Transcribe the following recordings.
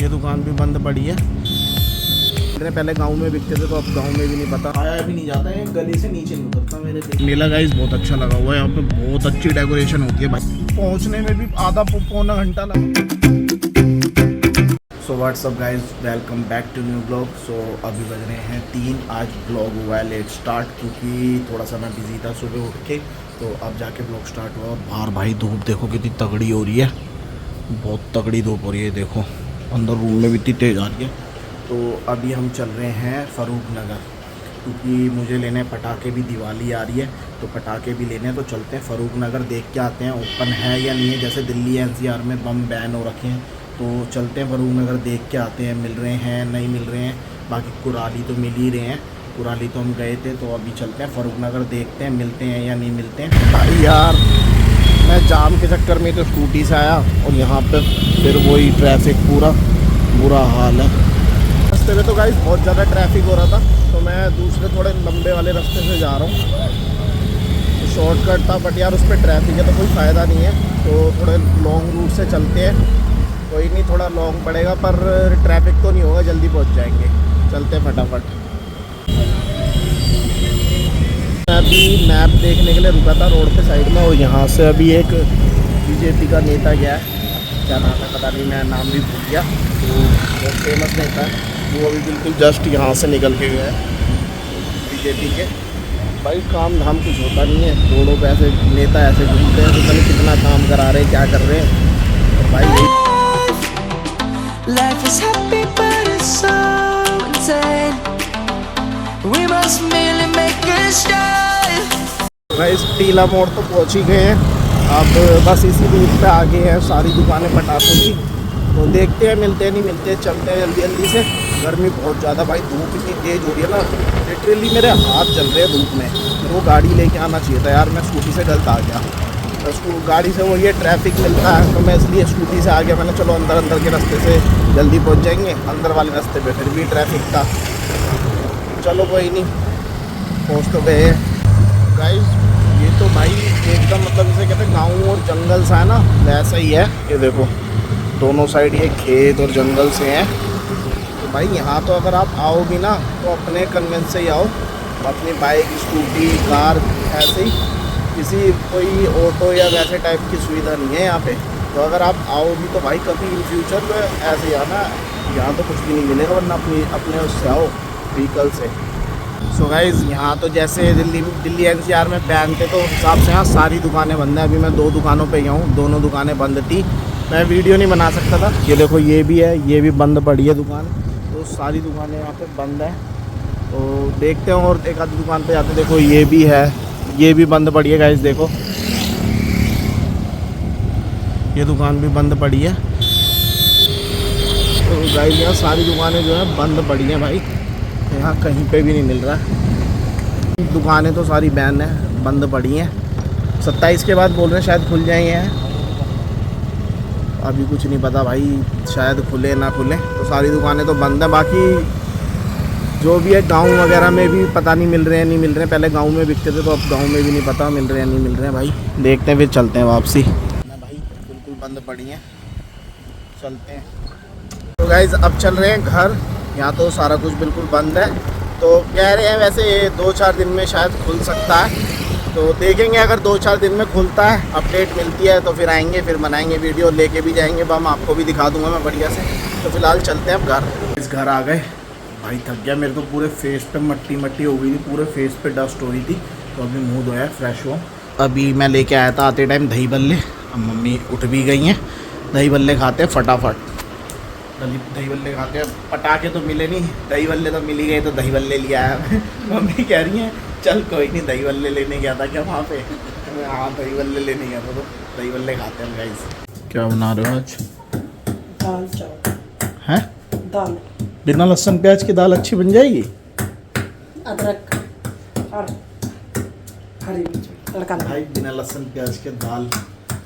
ये दुकान भी बंद पड़ी है। पहले गांव में बिकते थे तो अब गांव में भी नहीं पता, आया भी नहीं जाता है, गली से नीचे नहीं उतरता मेरे से। मेला गाइस बहुत अच्छा लगा हुआ है, यहाँ पे बहुत अच्छी डेकोरेशन होती है भाई, पहुँचने में भी आधा पौना घंटा लगा। So what's up guys, welcome back to new blog. So अभी बज रहे हैं 3। आज ब्लॉग हुआ है लेट स्टार्ट क्योंकि थोड़ा सा मैं बिजी था सुबह उठ के, तो अब जाके ब्लॉग स्टार्ट हुआ। और बाहर भाई धूप देखो कितनी तगड़ी हो रही है, बहुत तगड़ी धूप हो रही है। देखो अंदर रूम में भी इतनी तेज़ आ रही है। तो अभी हम चल रहे हैं फ़ारूक नगर क्योंकि मुझे लेने पटाखे, भी दिवाली आ रही है तो पटाखे भी लेने हैं। तो चलते हैं फ़ारूक नगर, देख के आते हैं ओपन है या नहीं है। जैसे दिल्ली एनसीआर में बम बैन हो रखे हैं, तो चलते हैं फ़ारूक नगर, देख के आते हैं मिल रहे हैं नहीं मिल रहे हैं। बाकी कुराली तो मिल ही रहे हैं, कुराली तो हम गए थे। तो अभी चलते हैं फ़ारूक नगर, देखते हैं मिलते हैं या नहीं मिलते हैं। भाई यार मैं जाम के चक्कर में तो स्कूटी से आया और यहाँ पे फिर वही ट्रैफिक, पूरा बुरा हाल है। रास्ते में तो गाइस बहुत ज़्यादा ट्रैफिक हो रहा था, तो मैं दूसरे थोड़े लंबे वाले रास्ते से जा रहा हूँ। शॉर्टकट था बट यार उस पर ट्रैफिक है तो कोई फ़ायदा नहीं है, तो थोड़े लॉन्ग रूट से चलते हैं। कोई नहीं, थोड़ा लॉन्ग पड़ेगा पर ट्रैफिक तो नहीं होगा, जल्दी पहुँच जाएंगे। चलते हैं फटाफट। मैं अभी मैप देखने के लिए रुका था रोड पे साइड में, और यहाँ से अभी एक बीजेपी का नेता गया है, क्या नाम है पता नहीं, मैं नाम भी भूल गया। तो बहुत फेमस नेता है वो, अभी बिल्कुल जस्ट यहाँ से निकल के गया है बीजेपी के। भाई काम धाम कुछ होता नहीं है, रोडों पे ऐसे नेता ऐसे घूमते हैं, पता नहीं कितना काम करा रहे हैं, क्या कर रहे हैं। और भाई Life is happy but it's so insane. We must merely make a start. भाई टीला मोड़ तो पहुंच ही गए हैं, अब बस इसी रूट पे आगे हैं सारी दुकानें पटाखों की। तो देखते हैं मिलते हैं नहीं मिलते, चलते हैं जल्दी जल्दी से। गर्मी बहुत ज़्यादा भाई, धूप इतनी तेज़ हो रही है ना, लिटरली मेरे हाथ जल रहे हैं धूप में। तो वो गाड़ी लेके आना चाहिए था यार, मैं स्कूटी से गलत आ गया। तो गाड़ी से वो ये ट्रैफिक मिलता है तो मैं इसलिए स्कूटी से आ गया। मैंने चलो अंदर के रास्ते से जल्दी पहुंच जाएंगे, अंदर वाले रास्ते पे फिर भी ट्रैफिक था। चलो कोई नहीं, पहुंच तो गए गाइस। ये तो भाई एकदम मतलब इसे कहते हैं गाँव और जंगल सा है ना, वैसा ही है। ये देखो दोनों साइड ये खेत और जंगल से हैं। तो भाई यहाँ तो अगर आप आओ भी ना तो अपने कन्वेंस से ही आओ, अपनी बाइक, स्कूटी, कार, ऐसे ही किसी कोई ऑटो या वैसे टाइप की सुविधा नहीं है यहाँ पे। तो अगर आप आओ भी तो भाई कभी इन फ्यूचर तो ऐसे ही आना, यहाँ तो कुछ भी नहीं मिलेगा, वरना अपने उससे आओ व्हीकल से। सो गाइज़ यहाँ तो जैसे दिल्ली एनसीआर में बैन थे तो हिसाब से यहाँ सारी दुकानें बंद हैं। अभी मैं 2 दुकानों पे गया हूँ, दोनों दुकानें बंद थी, मैं वीडियो नहीं बना सकता था। ये देखो ये भी है, ये भी बंद पड़ी है दुकान, तो सारी दुकानें यहाँ पे बंद है। तो देखते हैं और एक आधी दुकान पे जाते। देखो ये भी है, ये भी बंद पड़ी है गाइज़, देखो ये दुकान भी बंद पड़ी है। तो गाइज़ यहाँ सारी दुकानें जो है बंद पड़ी हैं भाई, यहाँ कहीं पे भी नहीं मिल रहा। दुकानें तो सारी बैन है, बंद पड़ी हैं। 27 के बाद बोल रहे हैं शायद खुल जाएंगे हैं, अभी कुछ नहीं पता भाई, शायद खुले ना खुले। तो सारी दुकानें तो बंद है। बाकी जो भी है गांव वगैरह में भी पता नहीं मिल रहे हैं नहीं मिल रहे हैं। पहले गांव में बिकते थे तो अब गांव में भी नहीं पता मिल रहे हैं नहीं मिल रहे हैं भाई। देखते हैं फिर चलते हैं वापसी ना भाई, बिल्कुल बंद पड़ी हैं, चलते हैं। तो गाइज़ अब चल रहे हैं घर, यहाँ तो सारा कुछ बिल्कुल बंद है। तो कह रहे हैं वैसे 2-4 दिन में शायद खुल सकता है, तो देखेंगे अगर 2-4 दिन में खुलता है, अपडेट मिलती है तो फिर आएंगे, फिर बनाएंगे वीडियो, लेके भी जाएंगे बम, आपको भी दिखा दूंगा मैं बढ़िया से। तो फिलहाल चलते हैं अब घर। इस घर आ गए भाई, थक गया, मेरे तो पूरे फेस पे मट्टी हो गई थी, पूरे फेस पे डस्ट हो रही थी। तो अभी मुँह धोया, फ्रेश हुआ। अभी मैं लेके आया था आते टाइम दही बल्ले, अब मम्मी उठ भी गई हैं, दही बल्ले खाते हैं फटाफट। दही बल्ले खाते हैं, पटाखे तो मिले नहीं, दही बल्ले तो मिल ही गए, तो दही बल्ले ले आया मैं। मम्मी कह रही हैं चल कोई नहीं, दही बल्ले लेने गया था क्या वहाँ पे? हाँ दही बल्ले लेने गया था, तो दही बल्ले खाते हैं गाइस। क्या बना रहे हो आज? दाल चावल हैं? दाल बिना लहसुन प्याज की दाल अच्छी बन जाएगी? अदरक और हरी मिर्च तड़का। भाई बिना लहसुन प्याज के दाल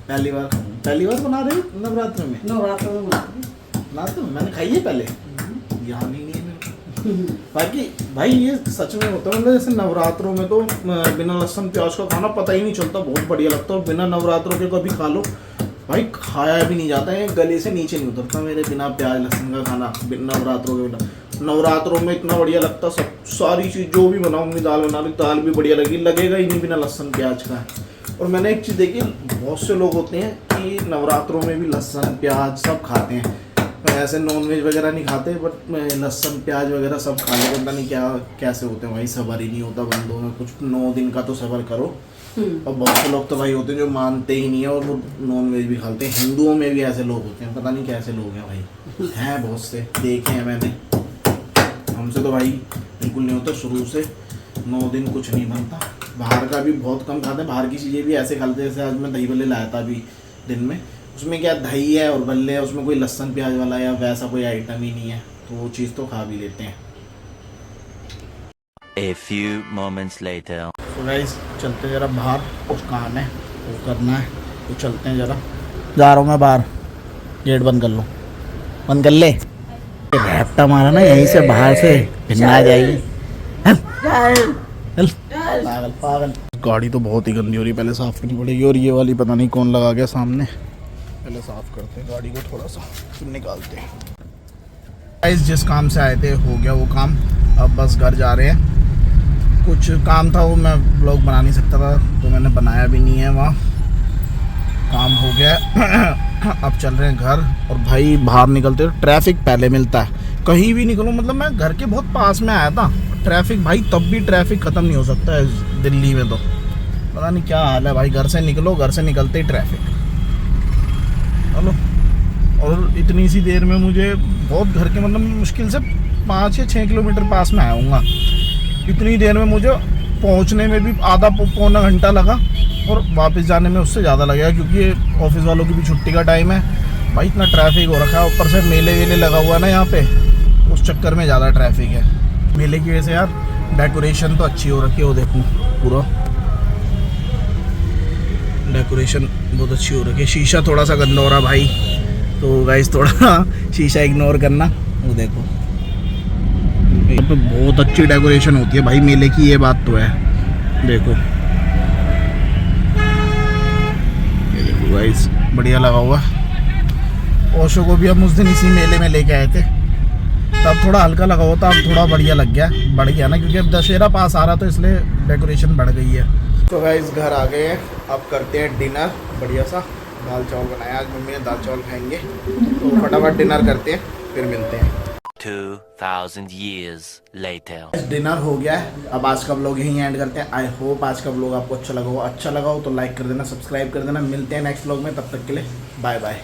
पहली बार बना रहे हो नवरात्र में? नवरात्र में बनाते हो, मैंने खाई है पहले, यहाँ नहीं है मेरे। बाकी भाई ये सच में होता है, मतलब जैसे नवरात्रों में तो बिना लहसुन प्याज का खाना पता ही नहीं चलता, बहुत बढ़िया लगता है। बिना नवरात्रों के कभी खा लो भाई खाया भी नहीं जाता है, गले से नीचे नहीं उतरता मेरे बिना प्याज लहसुन का खाना। नवरात्रों के बिना, नवरात्रों में इतना बढ़िया लगता, सब सारी चीज़ जो भी बनाऊंगी, दाल बना ली, दाल भी बढ़िया लगेगा ही नहीं बिना लहसुन प्याज का। और मैंने एक चीज़ देखी, बहुत से लोग होते हैं कि नवरात्रों में भी लहसुन प्याज सब खाते हैं। मैं ऐसे नॉनवेज वगैरह नहीं खाते, बट मैं लहसुन प्याज वगैरह सब खा लेते। पता नहीं क्या कैसे होते हैं भाई, सबर ही नहीं होता बंदों में कुछ। 9 दिन का तो सबर करो। और बहुत से लोग तो भाई होते हैं जो मानते ही नहीं है और वो नॉनवेज भी खाते हैं। हिंदुओं में भी ऐसे लोग होते हैं, पता नहीं कैसे लोग हैं भाई, हैं बहुत से, देखे हैं मैंने। हमसे तो भाई बिल्कुल नहीं होता, शुरू से 9 दिन कुछ नहीं बनता। बाहर का भी बहुत कम खाते हैं, बाहर की चीज़ें भी ऐसे खाते हैं। जैसे आज मैं दही बल्ले लाया था अभी दिन में, उसमें क्या दही है और बल्ले है, उसमें कोई लहसुन प्याज वाला या वैसा कोई आइटम ही नहीं है, तो वो चीज़ तो खा भी लेते हैं। A few moments later. तो गाइस चलते जरा बाहर, कुछ काम है वो करना है, तो चलते हैं जरा। जा रहा हूँ मैं बाहर, गेट बंद कर लो, बंद कर ले। रैप्टा मारा ना यहीं से बाहर से भिन्ना आ जाएगी। चल पागल पागल। गाड़ी तो बहुत ही गंदी हो रही, पहले साफ़ करनी पड़ेगी। और ये वाली पता नहीं कौन लगा गया सामने, पहले साफ़ करते हैं गाड़ी को, थोड़ा सा फिर निकालते हैं। गाइस जिस काम से आए थे हो गया वो काम, अब बस घर जा रहे हैं। कुछ काम था वो मैं ब्लॉग बना नहीं सकता था, तो मैंने बनाया भी नहीं है, वहाँ काम हो गया। अब चल रहे हैं घर। और भाई बाहर निकलते ट्रैफिक पहले मिलता है, कहीं भी निकलो। मतलब मैं घर के बहुत पास में आया था, ट्रैफिक भाई तब भी ट्रैफिक ख़त्म नहीं हो सकता है दिल्ली में, तो पता नहीं क्या हाल है भाई। घर से निकलो, घर से निकलते ही ट्रैफिक। चलो, और इतनी सी देर में मुझे बहुत घर के मतलब मुश्किल से 5 या 6 किलोमीटर पास में आऊँगा। इतनी देर में मुझे पहुंचने में भी आधा पौना घंटा लगा, और वापस जाने में उससे ज़्यादा लगेगा, क्योंकि ऑफिस वालों की भी छुट्टी का टाइम है। भाई इतना ट्रैफिक हो रखा है, ऊपर से मेले वेले लगा हुआ है ना यहाँ पे, उस चक्कर में ज़्यादा ट्रैफिक है। मेले की वजह से यार डेकोरेशन तो अच्छी हो रखी है, वो देखो पूरा डेकोरेशन बहुत अच्छी हो रखी है। शीशा थोड़ा सा गंदा हो रहा भाई, तो गाइस थोड़ा शीशा इग्नोर करना। वो देखो यहाँ पे बहुत अच्छी डेकोरेशन होती है भाई मेले की, ये बात तो है। देखो ये देखो गाइस, बढ़िया लगा हुआ। ओशो को भी हम उस दिन इसी मेले में लेके आए थे, तब थोड़ा हल्का लगा हुआ था, अब थोड़ा बढ़िया लग गया, बढ़ गया ना, क्योंकि अब दशहरा पास आ रहा तो इसलिए डेकोरेशन बढ़ गई है। तो गाइस घर आ गए हैं, अब करते हैं डिनर। बढ़िया सा दाल चावल बनाया आज मम्मी ने, दाल चावल खाएंगे, तो फटाफट डिनर करते हैं, फिर मिलते हैं। 2000 years later. डिनर हो गया है, अब आज का व्लॉग यहीं एंड करते हैं। आई होप आज का व्लॉग आपको अच्छा लगा हो तो लाइक कर देना, सब्सक्राइब कर देना। मिलते हैं नेक्स्ट व्लॉग में, तब तक के लिए बाय बाय।